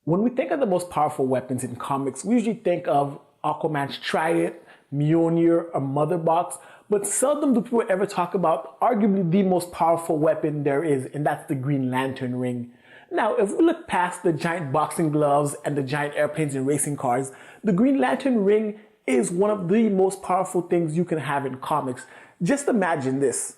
When we think of the most powerful weapons in comics, we usually think of Aquaman's trident, Mjolnir, or Mother Box, but seldom do people ever talk about arguably the most powerful weapon there is, and that's the Green Lantern ring. Now, if we look past the giant boxing gloves and the giant airplanes and racing cars, the Green Lantern ring is one of the most powerful things you can have in comics. Just imagine this.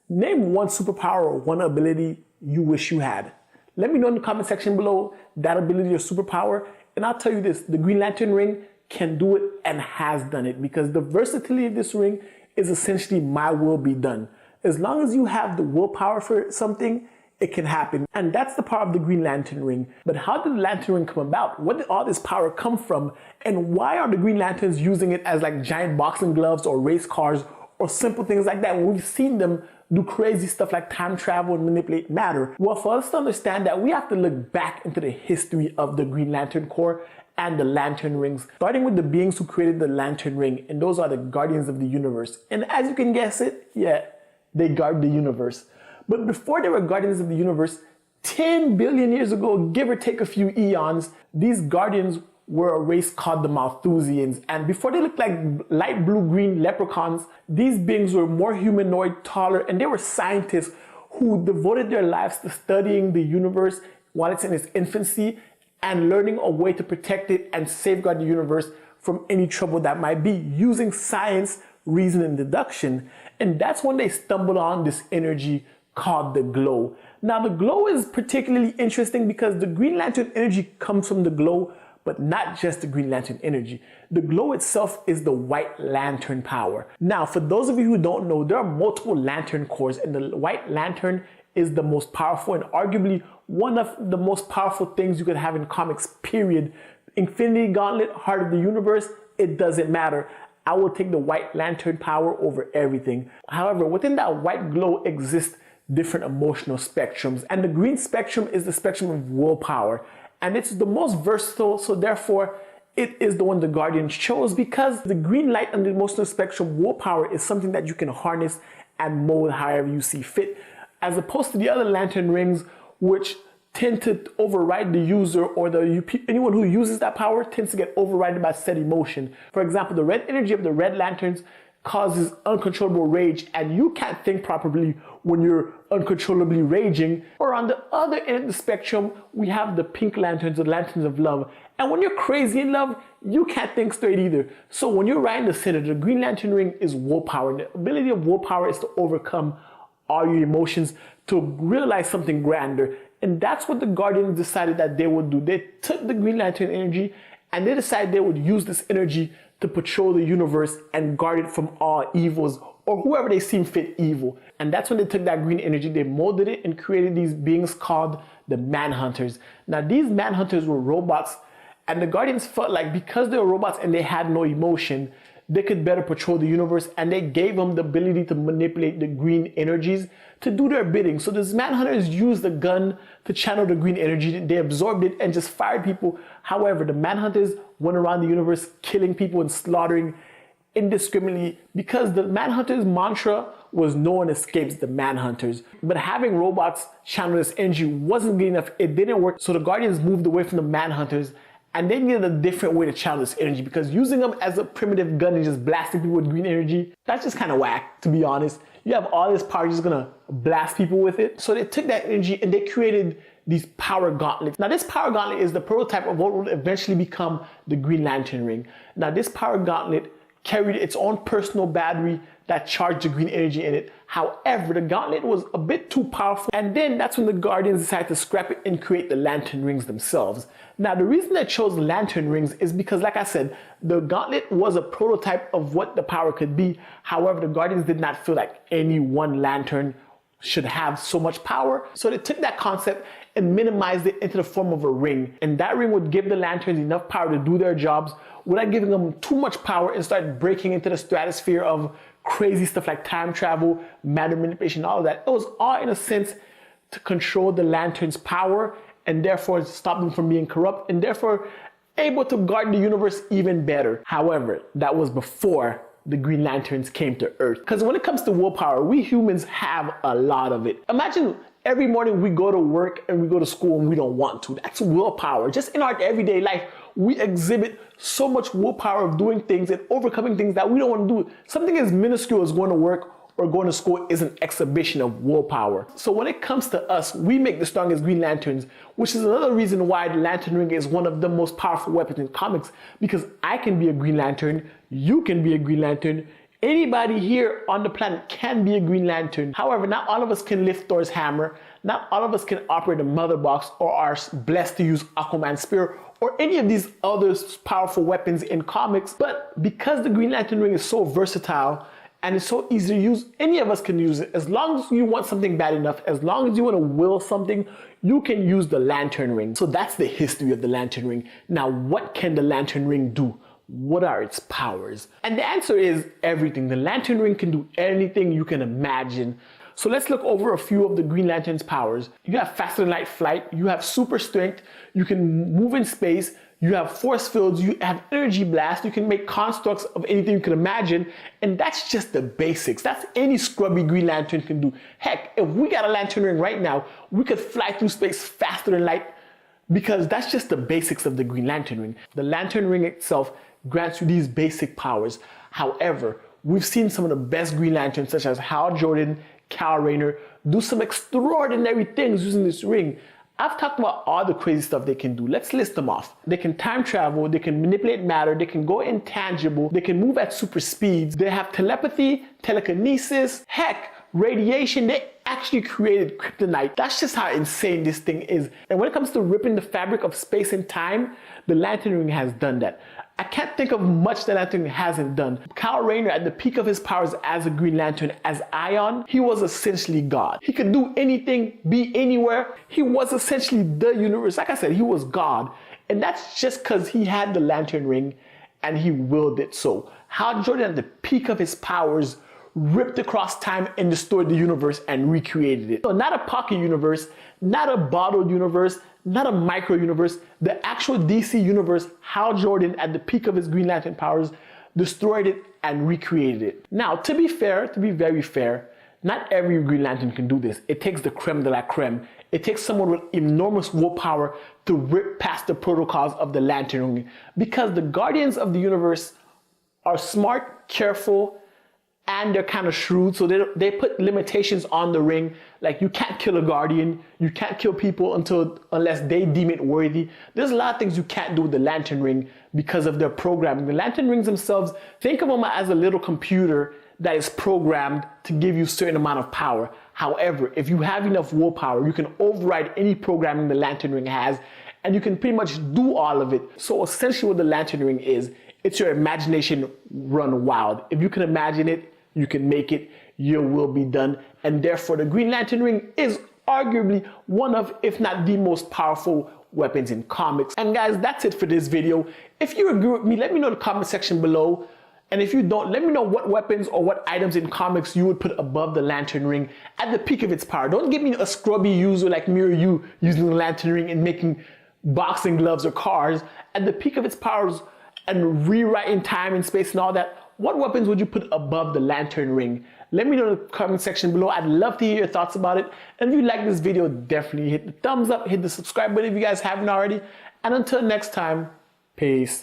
Name one superpower or one ability you wish you had. Let me know in the comment section below that ability or superpower, and I'll tell you this, the Green Lantern ring can do it and has done it, because the versatility of this ring is essentially my will be done. As long as you have the willpower for something, it can happen. And that's the power of the Green Lantern ring. But how did the Lantern ring come about? Where did all this power come from? And why are the Green Lanterns using it as like giant boxing gloves or race cars or simple things like that, when we've seen them do crazy stuff like time travel and manipulate matter? Well, for us to understand that, we have to look back into the history of the Green Lantern Corps and the Lantern Rings, starting with the beings who created the Lantern Ring, and those are the Guardians of the Universe. And as you can guess it, yeah, they guard the universe. But before they were Guardians of the Universe, 10 billion years ago, give or take a few eons, these Guardians were a race called the Malthusians. And before they looked like light blue-green leprechauns, these beings were more humanoid, taller, and they were scientists who devoted their lives to studying the universe while it's in its infancy and learning a way to protect it and safeguard the universe from any trouble that might be, using science, reason, and deduction. And that's when they stumbled on this energy called the glow. Now, the glow is particularly interesting because the Green Lantern energy comes from the glow, but not just the Green Lantern energy. The glow itself is the White Lantern power. Now, for those of you who don't know, there are multiple Lantern Corps, and the White Lantern is the most powerful and arguably one of the most powerful things you could have in comics, period. Infinity Gauntlet, Heart of the Universe, it doesn't matter. I will take the White Lantern power over everything. However, within that white glow exists different emotional spectrums, and the green spectrum is the spectrum of willpower, and it's the most versatile, so therefore it is the one the Guardians chose, because the green light on the emotional spectrum, willpower, is something that you can harness and mold however you see fit, as opposed to the other Lantern Rings, which tend to override the user, or anyone who uses that power tends to get overridden by steady motion. For example, the red energy of the Red Lanterns causes uncontrollable rage, and you can't think properly when you're uncontrollably raging. Or on the other end of the spectrum, we have the Pink Lanterns, the Lanterns of Love. And when you're crazy in love, you can't think straight either. So when you're right in the center, the Green Lantern ring is willpower. And the ability of willpower is to overcome all your emotions to realize something grander. And that's what the Guardians decided that they would do. They took the Green Lantern energy and they decided they would use this energy to patrol the universe and guard it from all evils, or whoever they seem fit evil. And that's when they took that green energy, they molded it and created these beings called the Manhunters. Now, these Manhunters were robots, and the Guardians felt like because they were robots and they had no emotion, they could better patrol the universe, and they gave them the ability to manipulate the green energies to do their bidding. So these Manhunters used the gun to channel the green energy. They absorbed it and just fired people. However, the Manhunters went around the universe killing people and slaughtering indiscriminately, because the Manhunters' mantra was no one escapes the Manhunters. But having robots channel this energy wasn't good enough. It didn't work. So the Guardians moved away from the Manhunters, and they needed a different way to channel this energy, because using them as a primitive gun and just blasting people with green energy, that's just kind of whack, to be honest. You have all this power, you're just gonna blast people with it. So they took that energy and they created these power gauntlets. Now, this power gauntlet is the prototype of what will eventually become the Green Lantern ring. Now, this power gauntlet carried its own personal battery that charged the green energy in it. However, the gauntlet was a bit too powerful, and then that's when the Guardians decided to scrap it and create the Lantern Rings themselves. Now, the reason they chose Lantern Rings is because, like I said, the gauntlet was a prototype of what the power could be. However, the Guardians did not feel like any one lantern should have so much power, so they took that concept and minimized it into the form of a ring, and that ring would give the lanterns enough power to do their jobs without giving them too much power and start breaking into the stratosphere of crazy stuff like time travel, matter manipulation, all of that. It was all in a sense to control the lanterns' power and therefore stop them from being corrupt, and therefore able to guard the universe even better. However, that was before the Green Lanterns came to Earth. Because when it comes to willpower, we humans have a lot of it. Imagine Every morning we go to work and we go to school and we don't want to. That's willpower. Just in our everyday life, we exhibit so much willpower of doing things and overcoming things that we don't want to do. Something as minuscule as going to work or going to school is an exhibition of willpower. So when it comes to us, we make the strongest Green Lanterns, which is another reason why the Lantern Ring is one of the most powerful weapons in comics, because I can be a Green Lantern, you can be a Green Lantern, anybody here on the planet can be a Green Lantern. However, not all of us can lift Thor's hammer, not all of us can operate a mother box or are blessed to use Aquaman's spear or any of these other powerful weapons in comics. But because the Green Lantern Ring is so versatile and it's so easy to use, any of us can use it. As long as you want something bad enough, as long as you want to will something, you can use the Lantern Ring. So that's the history of the Lantern Ring. Now, what can the Lantern Ring do? What are its powers? And the answer is everything. The Lantern Ring can do anything you can imagine. So let's look over a few of the Green Lantern's powers. You have faster than light flight, you have super strength, you can move in space, you have force fields, you have energy blast, you can make constructs of anything you can imagine, and that's just the basics. That's any scrubby Green Lantern can do. Heck, if we got a Lantern Ring right now, we could fly through space faster than light, because that's just the basics of the Green Lantern Ring. The Lantern Ring itself grants you these basic powers. However, we've seen some of the best Green Lanterns, such as Hal Jordan, Kal Rayner, do some extraordinary things using this ring. I've talked about all the crazy stuff they can do. Let's list them off. They can time travel, they can manipulate matter, they can go intangible, they can move at super speeds, they have telepathy, telekinesis, heck, radiation. They actually created kryptonite. That's just how insane this thing is. And when it comes to ripping the fabric of space and time, the Lantern Ring has done that. I can't think of much that Lantern Ring hasn't done. Kal Rayner, at the peak of his powers as a Green Lantern, as Ion, he was essentially God. He could do anything, be anywhere. He was essentially the universe. Like I said, he was God. And that's just because he had the Lantern Ring and he willed it so. Hal Jordan, at the peak of his powers, ripped across time and destroyed the universe and recreated it. So not a pocket universe, not a bottled universe, not a micro universe, the actual DC universe. Hal Jordan, at the peak of his Green Lantern powers, destroyed it and recreated it. Now, to be fair, to be very fair, not every Green Lantern can do this. It takes the creme de la creme. It takes someone with enormous willpower to rip past the protocols of the Lantern Ring, because the Guardians of the Universe are smart, careful, and they're kind of shrewd, so they put limitations on the ring, like you can't kill a Guardian, you can't kill people unless they deem it worthy. There's a lot of things you can't do with the Lantern Ring because of their programming. The Lantern Rings themselves, think of them as a little computer that is programmed to give you a certain amount of power. However, if you have enough willpower, you can override any programming the Lantern Ring has, and you can pretty much do all of it. So essentially what the Lantern Ring is, it's your imagination run wild. If you can imagine it, you can make it, your will be done. And therefore, the Green Lantern Ring is arguably one of, if not the most powerful weapons in comics. And guys, that's it for this video. If you agree with me, let me know in the comment section below. And if you don't, let me know what weapons or what items in comics you would put above the Lantern Ring at the peak of its power. Don't give me a scrubby user like me or you using the Lantern Ring and making boxing gloves or cars. At the peak of its powers and rewriting time and space and all that, what weapons would you put above the Lantern Ring? Let me know in the comment section below. I'd love to hear your thoughts about it. And if you like this video, definitely hit the thumbs up, hit the subscribe button if you guys haven't already. And until next time, peace.